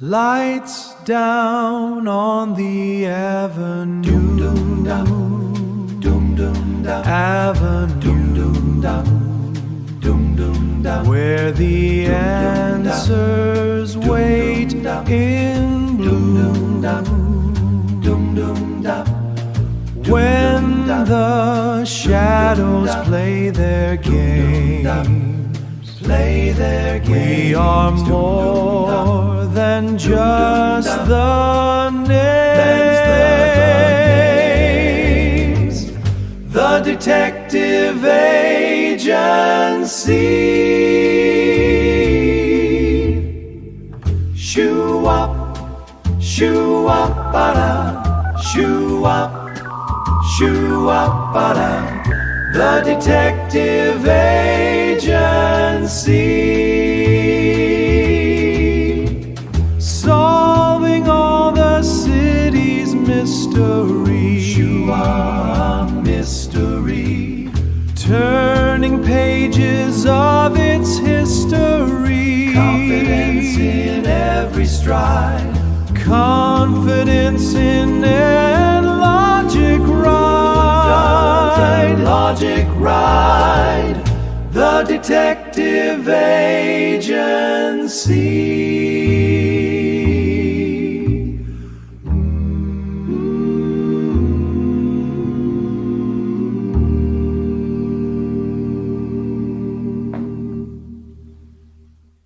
Lights down on the avenue, where the answers wait in blue. When the shadows play their games, we are more than just the names. The detective agency. Shoo-wop, shoo-wop-ba-da, shoo-wop, shoo-wop-ba-da. The detective agency, solving all the city's mystery. Mystery, turning pages of its history. Confidence in every stride, confidence in and logic ride. Logic ride, the detective agency.